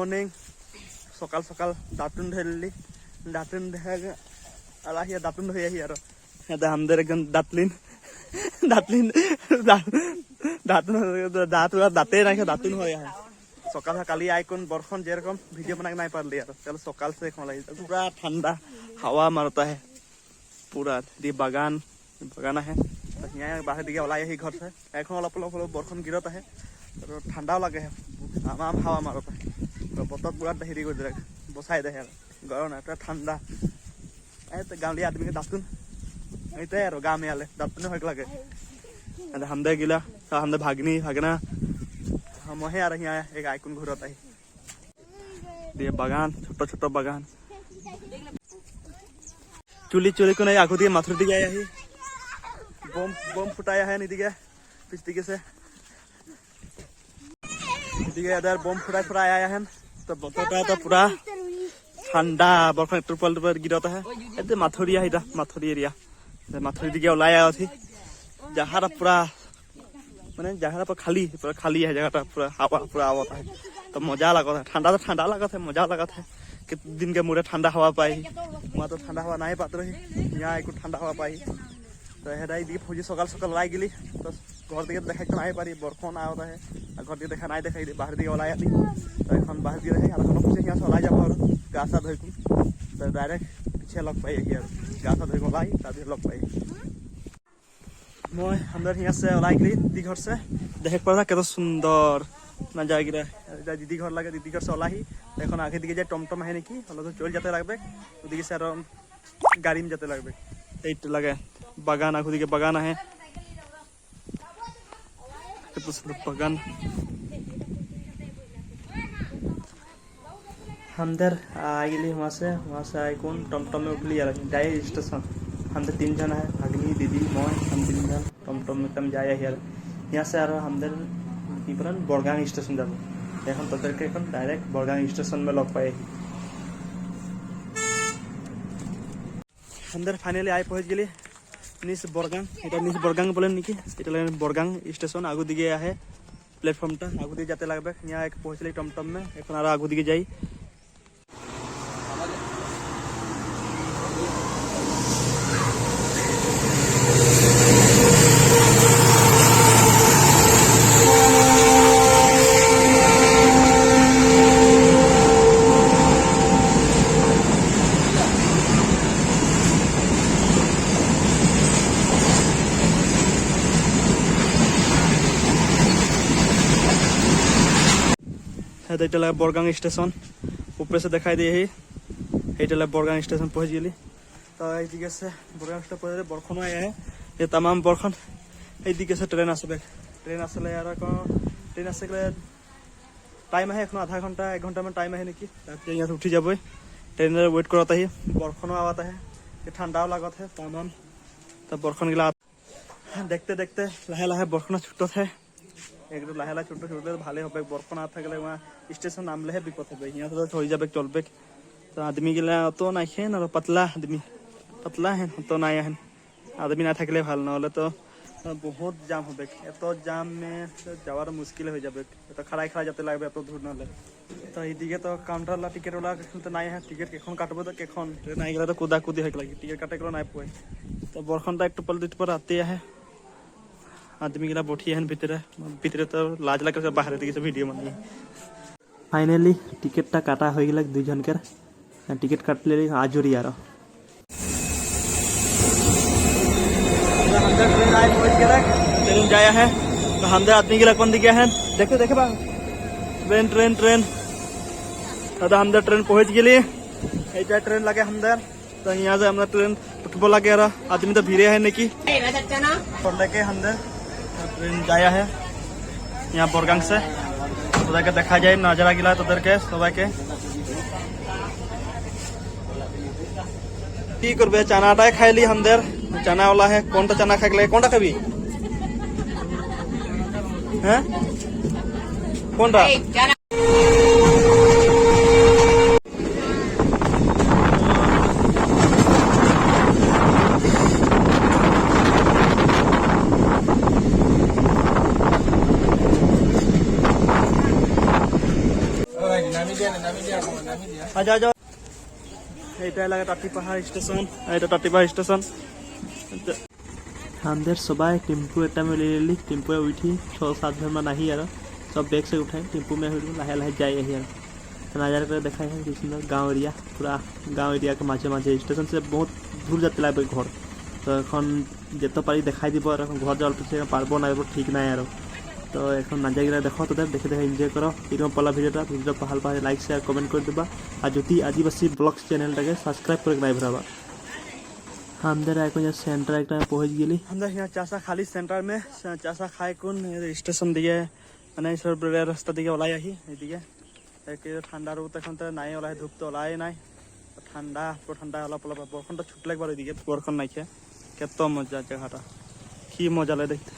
morning सकाल सकाल दातुन धरली दातुन धर आला दातुन धोई हमदर एकदम दातलिन दातलिन दातुन दात दाते ना दातुन हो सकाल काली आईकन बर्षण जेरकम भिडियो बना नहीं पारली चलो सकाल से पूरा ठंडा हवा मारता है पूरा दी बागान बागान है यहाँ बाहर दिखे ओल घर से এখন অলপ অলপ বৰষুণ গিৰত আহে আৰু ঠাণ্ডাও লাগে आम हावा मारता है बतर पूरा हेरी कर दिले बसाई दे गरम ना ठंडा तो गाँवलिया आदमी के दातुन और गाँव में आले दातुन हो लगे हमदे गिला हमदे भागनी भागना हम आ रही एक आइकुन घूरत आई दिए बागान छोटो छोटो बागान चुली चुली को नहीं आगो दिए माथुर दिखे आई बम बम फुटाया है निदिके पिछ दिखे से इधर बम फुटाई फुटाई आया है तो बतरटा तो पूरा ठंडा बर्फन टुपल टुपल गिरता है ये माथुरिया इधर माथुरी एरिया माथुरी दिखे ओलाई आया थी जहाँ पूरा मैंने जहाँ पर खाली है जगह पूरा हवा पूरा आवता है तो मजा लगा था ठंडा तो ठंडा लगा था मजा लगा था कि दिन के मुरे ठंडा हवा पाई वहाँ तो ठंडा हवा नहीं पाते रही यहाँ एक ठंडा हवा पाई तो हेदाई दी फौजी सकाल सकाल लाई गली तो घर दिखे देखा तो नहीं पारी बर्षण आता है घर दिखे देखा नहीं देखा बाहर दिखे ओलाई आली तो এখন बाहर दिखे रहे पीछे यहाँ से ओलाई जा गा सा धोई तो डायरेक्ट पीछे लग पाई गा सा धोई ओलाई तभी लग पाई मैं अंदर यहाँ से ओलाई गली दीदी घर से देख पड़ा क्या सुंदर ना जाएगी दीदी घर लगे दीदी घर से ओलाई এখন आगे दिखे जाए टमटम है निकी तो चल जाते लगभग दिखे से गाड़ी में जाते लगभग लगे बागान आगो दिखे बागान है बागान हमदर आइली वहाँ से आई कौन टमटम में उठली डायरेक्ट स्टेशन हमदर 3 जन है भागनी दीदी मैं हम 3 जन टमटम में तम जाए यहाँ से हमदर बड़गांग स्टेशन যাব এখন তোদেরকে এখন ডাইরেক্ট বড়গাং স্টেশন में लग पाए हमदर फाइनली आई पहुँच गली निस बड़गांग निस बड़गांग बोले निकी बड़गांग स्टेशन आगो दिखे है प्लेटफर्मटा आगो दिखे जाते लगभग यहाँ एक पहुँचली टमटम में এখন আর आगो दिखे जाई बड़गांग स्टेशन ऊपर से दिखाई दिए ही बड़गांग स्टेशन पहुँच गली तो ये से बड़गांग स्टेशन पहुँच बर्षण आया है ये तमाम बर्षण ये से ट्रेन आसबे ट्रेन आसले ट्रेन आस टाइम है एखो आधा घंटा 1 घंटा में टाइम है निकी यहाँ से उठी जब ट्रेन वेट करता ही बर्षण आता है ये ठंडाओ लगत है तमाम तो बर्षण गिला देखते देखते लाहे लाहे बर्षण छूटत है एक लाहे लाहे छुट्टे छुट्टे भाले हो बर्षण आ थकले वहाँ स्टेशन नामले विपद है यहाँ से हो जाए चलबे तो आदमी गिला तो नाखे ना पतला आदमी पतला है तो ना आदमी ना थकले भल ना तो बहुत जाम हो एत जाम में जावार मुश्किल हो जाए तो खड़ा खड़ा जाते लगे एत दूर ना तो ये तो काउंटर वाला टिकेट वाला तो ना है टिकेट केखन काटब तो केखन ट्रेन आई गए तो कूदा कूदी हो लगे टिकेट काटे ना पाए तो बर्षणटा एक टुपल दुटपल आते है आदमी गिला बैठी है भीतर तो लाज लगे बाहर दिखे भिडियो बनी फाइनली टिकेटा काटा हो गल 2 जन के टिकेट काटले आजोरी यार ट्रेन जाया है तो हमदर आदमी गिला कौन दिखे है देखे देखे बा ट्रेन ट्रेन ट्रेन तो हमदर ट्रेन पहुँच गली ट्रेन लगे हमदर तो यहाँ से हमदर ट्रेन उठब लगे आदमी तो भीड़े है निकी लेके हमदर ट्रेन जाया है यहाँ बड़गांग से तो देखा जाए नजरा गिला तो के सबाई के की करबे चनाटाई खाइली हमदर चना वाला है कौनटा चना खाई कौनटा खाबी हैं कौनटा আজা যাও এইটা লাগে তাঁতিপাহাড় স্টেশন এটা তাঁতিপাহাড় স্টেশন আমাদের সবাই টেম্পু এটা মিলি লিলি টেম্পুয়ে উঠি 6-7 জন মান আহি আর সব বেগ से उठाई टेम्पू में लाहे लाहे जाए आही আর नज़ारा कर देखा है कि सुंदर गाँव एरिया पूरा गाँव एरिया के माझे माझे स्टेशन से बहुत दूर जाते लगे घर तो এখন যেতে পারি দেখাই দিব আর এখন ঘর যাওয়ার পিছিয়ে পারবো না এরপর ঠিক নাই আর তো এখন নাজাগিরা দেখো তোদের দেখে দেখে এনজয় করো এরকম পালা ভিডিওটা ভাল পালে লাইক শেয়ার কমেন্ট করে দেবা আর যদি আদিবাসী ব্লগস চ্যানেলটাকে সাবস্ক্রাইब করে নাই भरावा हमदर এখন सेंटर एक टाइम पहुंच गेली हमदर यहाँ चासा खाली सेंटर में चासा खाए कोन स्टेशन दिए মানে সব রাস্তা দিকে ওলাই আহি এদিকে ঠান্ডা রোদ এখন তো নাই ওলাই ধূপ তো ওলাই নাই ঠান্ডা পুরো ঠান্ডা অলপ অলপ বরখনটা ছুটলে একবার ওইদিকে বরখন নাইছে কত মজা জায়গাটা কি মজা লাগে দেখতে